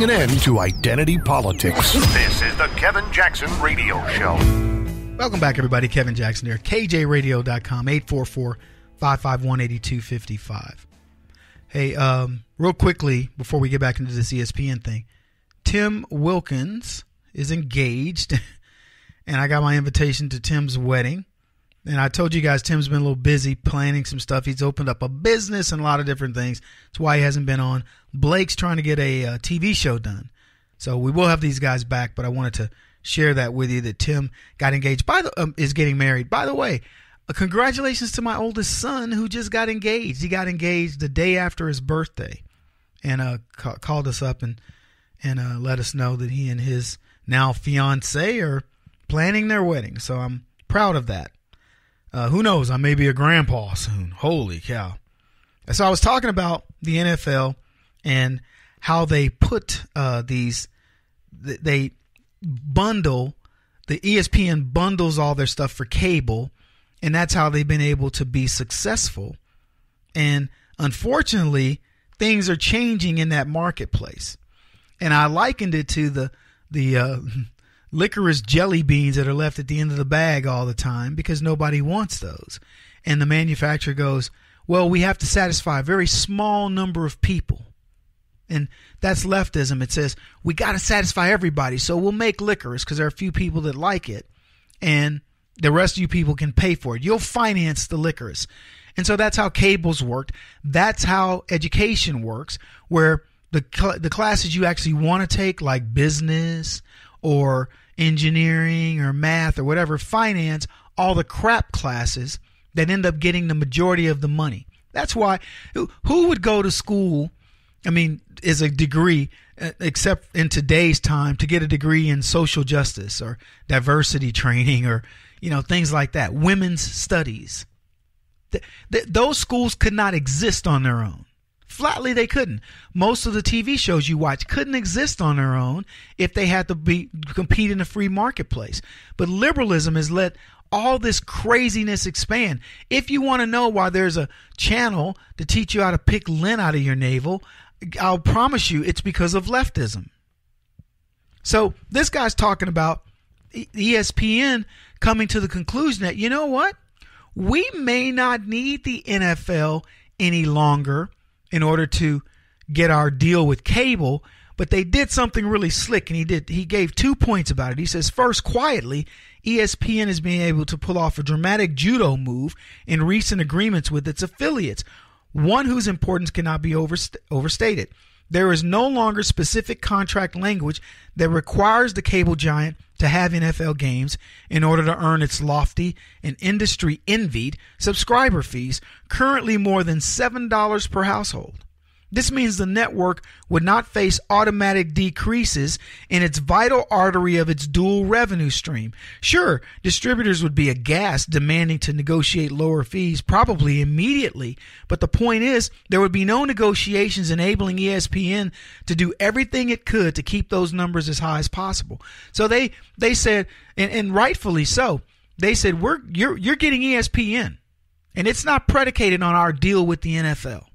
putting an end to identity politics. This is the Kevin Jackson Radio Show. Welcome back, everybody. Kevin Jackson here. KJRadio.com, 844-551-8255. Hey, real quickly, before we get back into this ESPN thing, Tim Wilkins is engaged, and I got my invitation to Tim's wedding. And I told you guys Tim's been a little busy planning some stuff. He's opened up a business and a lot of different things. That's why he hasn't been on. Blake's trying to get a TV show done. So we will have these guys back, but I wanted to share that with you that Tim got engaged. Is getting married. By the way, congratulations to my oldest son who just got engaged. He got engaged the day after his birthday, and called us up and let us know that he and his now fiance are planning their wedding. So I'm proud of that. Who knows? I may be a grandpa soon. Holy cow. So I was talking about the NFL and how they put they bundle, the ESPN bundles all their stuff for cable, and that's how they've been able to be successful. And unfortunately, things are changing in that marketplace. And I likened it to the licorice jelly beans that are left at the end of the bag all the time because nobody wants those. And the manufacturer goes, well, we have to satisfy a very small number of people. And that's leftism. It says, we got to satisfy everybody, so we'll make licorice because there are a few people that like it, and the rest of you people can pay for it. You'll finance the licorice. And so that's how cables worked. That's how education works, where the classes you actually want to take, like business or engineering or math or whatever, finance all the crap classes that end up getting the majority of the money. That's why who would go to school, is a degree, except in today's time, to get a degree in social justice or diversity training or, things like that, women's studies. Those schools could not exist on their own. Flatly, they couldn't. Most of the TV shows you watch couldn't exist on their own if they had to compete in a free marketplace. But liberalism has let all this craziness expand. If you want to know why there's a channel to teach you how to pick lint out of your navel, I'll promise you it's because of leftism. So this guy's talking about ESPN coming to the conclusion that, you know what? We may not need the NFL any longer in order to get our deal with cable, but they did something really slick, and he gave 2 points about it. He says, first, quietly, ESPN is being able to pull off a dramatic judo move in recent agreements with its affiliates, one whose importance cannot be overstated. There is no longer specific contract language that requires the cable giant to have NFL games in order to earn its lofty and industry-envied subscriber fees, currently more than $7 per household. This means the network would not face automatic decreases in its vital artery of its dual revenue stream. Sure, distributors would be aghast, demanding to negotiate lower fees, probably immediately. But the point is, there would be no negotiations enabling ESPN to do everything it could to keep those numbers as high as possible. So they said, and rightfully so, they said, you're getting ESPN, and it's not predicated on our deal with the NFL.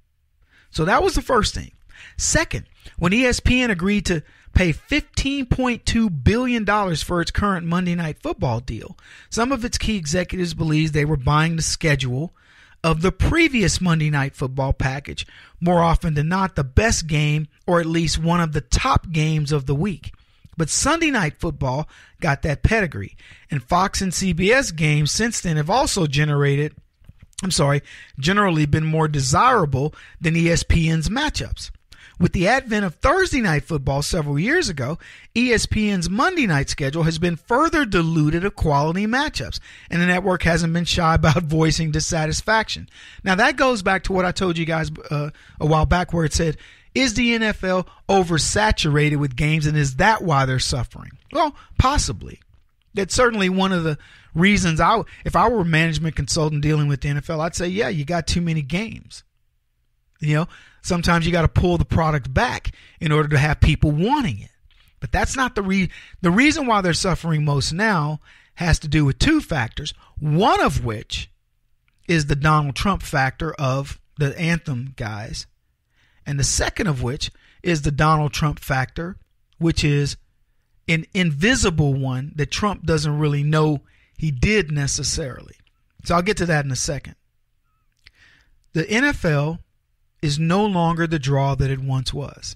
So that was the first thing. Second, when ESPN agreed to pay $15.2 billion for its current Monday Night Football deal, some of its key executives believed they were buying the schedule of the previous Monday Night Football package, more often than not the best game or at least one of the top games of the week. But Sunday Night Football got that pedigree, and Fox and CBS games since then have also generally been more desirable than ESPN's matchups. With the advent of Thursday Night Football several years ago, ESPN's Monday night schedule has been further diluted of quality matchups, and the network hasn't been shy about voicing dissatisfaction. Now, that goes back to what I told you guys a while back, where it said, is the NFL oversaturated with games, and is that why they're suffering? Well, possibly. That's certainly one of the reasons if I were a management consultant dealing with the NFL, I'd say, yeah, you got too many games. Sometimes you got to pull the product back in order to have people wanting it. But that's not the reason why they're suffering most now has to do with two factors, one of which is the Donald Trump factor of the anthem guys, and the second of which is the Donald Trump factor, which is an invisible one that Trump doesn't really know he did necessarily. So I'll get to that in a second. The NFL is no longer the draw that it once was.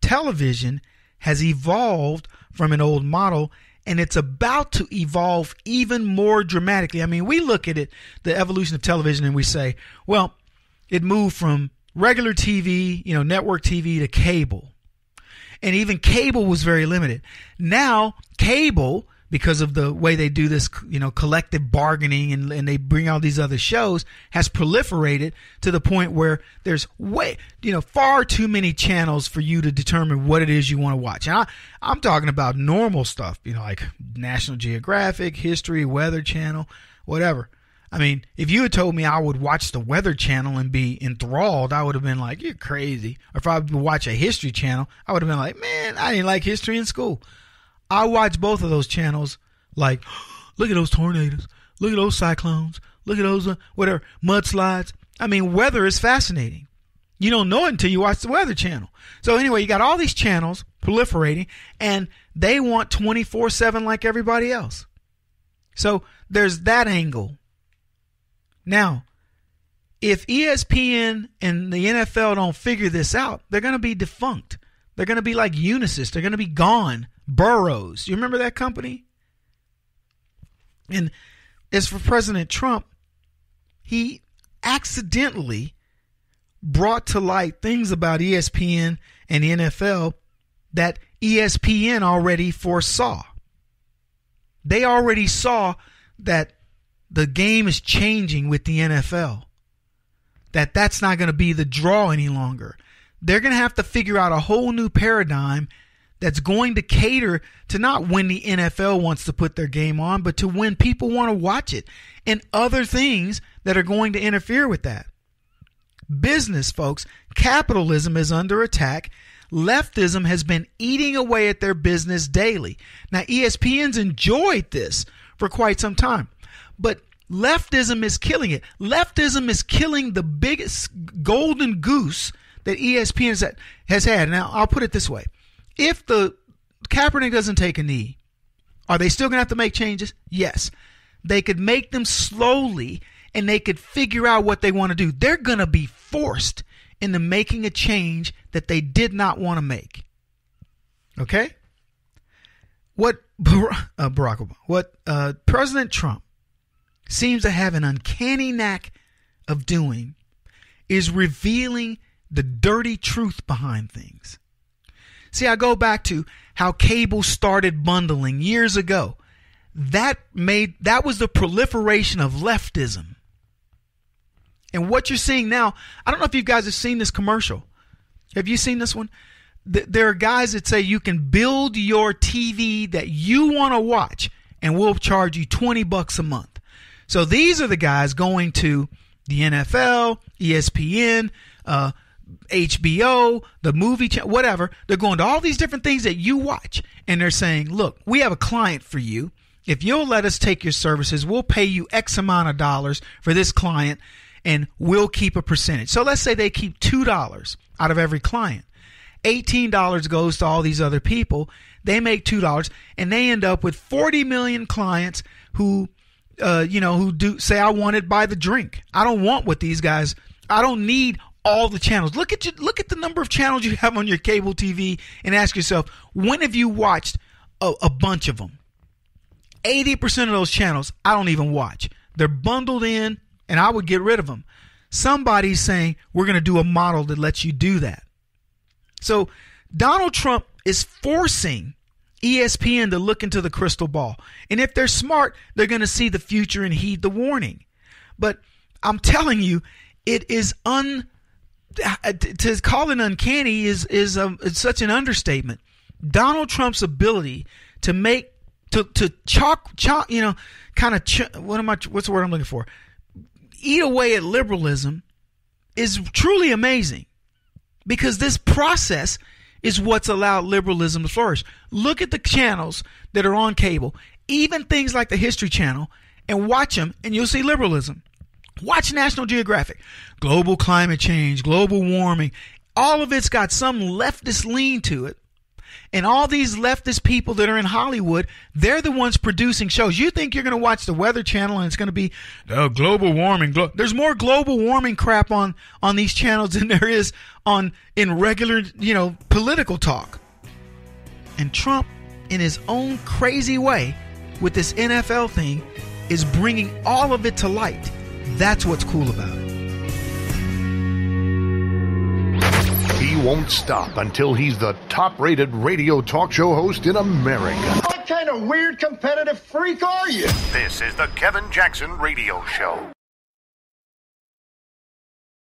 Television has evolved from an old model, and it's about to evolve even more dramatically. I mean, we look at it, the evolution of television, and we say, well, it moved from regular TV, network TV, to cable. And even cable was very limited. Now, cable, because of the way they do this, collective bargaining and they bring all these other shows, has proliferated to the point where there's far too many channels for you to determine what it is you want to watch. And I'm talking about normal stuff, like National Geographic, History, Weather Channel, whatever. I mean, if you had told me I would watch the Weather Channel and be enthralled, I would have been like, you're crazy. Or if I would watch a History Channel, I would have been like, man, I didn't like history in school. I watch both of those channels like, look at those tornadoes, look at those cyclones, look at those whatever mudslides. I mean, weather is fascinating. You don't know it until you watch the Weather Channel. So anyway, you got all these channels proliferating, and they want 24/7 like everybody else. So there's that angle. Now, if ESPN and the NFL don't figure this out, they're going to be defunct. They're going to be like Unisys. They're going to be gone. Burroughs. You remember that company? And as for President Trump, he accidentally brought to light things about ESPN and the NFL that ESPN already foresaw. They already saw that the game is changing with the NFL, that's not going to be the draw any longer. They're going to have to figure out a whole new paradigm that's going to cater to not when the NFL wants to put their game on, but to when people want to watch it, and other things that are going to interfere with that. Business, folks, capitalism is under attack. Leftism has been eating away at their business daily. Now, ESPN's enjoyed this for quite some time, but leftism is killing it. Leftism is killing the biggest golden goose that ESPN has had. Now, I'll put it this way. If the Kaepernick doesn't take a knee, are they still going to have to make changes? Yes. They could make them slowly, and they could figure out what they want to do. They're going to be forced into making a change that they did not want to make. Okay? What Barack Obama, what President Trump seems to have an uncanny knack of doing is revealing the dirty truth behind things. See, I go back to how cable started bundling years ago. That was the proliferation of leftism. And what you're seeing now, I don't know if you guys have seen this commercial. Have you seen this one? There are guys that say you can build your TV that you want to watch, and we'll charge you $20 a month. So these are the guys going to the NFL, ESPN, HBO, the movie channel, whatever. They're going to all these different things that you watch, and they're saying, look, we have a client for you. If you'll let us take your services, we'll pay you X amount of dollars for this client, and we'll keep a percentage. So let's say they keep $2 out of every client. $18 goes to all these other people. They make $2, and they end up with 40 million clients who do say, I want it by the drink. I don't want what these guys, I don't need all the channels. Look at the number of channels you have on your cable TV and ask yourself, when have you watched a bunch of them? 80% of those channels I don't even watch. They're bundled in, and I would get rid of them. Somebody's saying we're going to do a model that lets you do that. So Donald Trump is forcing ESPN to look into the crystal ball. And if they're smart, they're going to see the future and heed the warning. But I'm telling you, it is to call it uncanny is such an understatement. Donald Trump's ability to make what's the word I'm looking for? Eat away at liberalism is truly amazing, because this process is what's allowed liberalism to flourish. Look at the channels that are on cable, even things like the History Channel, and watch them, and you'll see liberalism. Watch National Geographic. Global climate change, global warming. all of it's got some leftist lean to it. And all these leftist people that are in Hollywood, they're the ones producing shows. You think you're going to watch the Weather Channel and it's going to be global warming. There's more global warming crap on these channels than there is in regular, political talk. And Trump, in his own crazy way, with this NFL thing, is bringing all of it to light. That's what's cool about it. He won't stop until he's the top-rated radio talk show host in America. What kind of weird competitive freak are you? This is the Kevin Jackson Radio Show.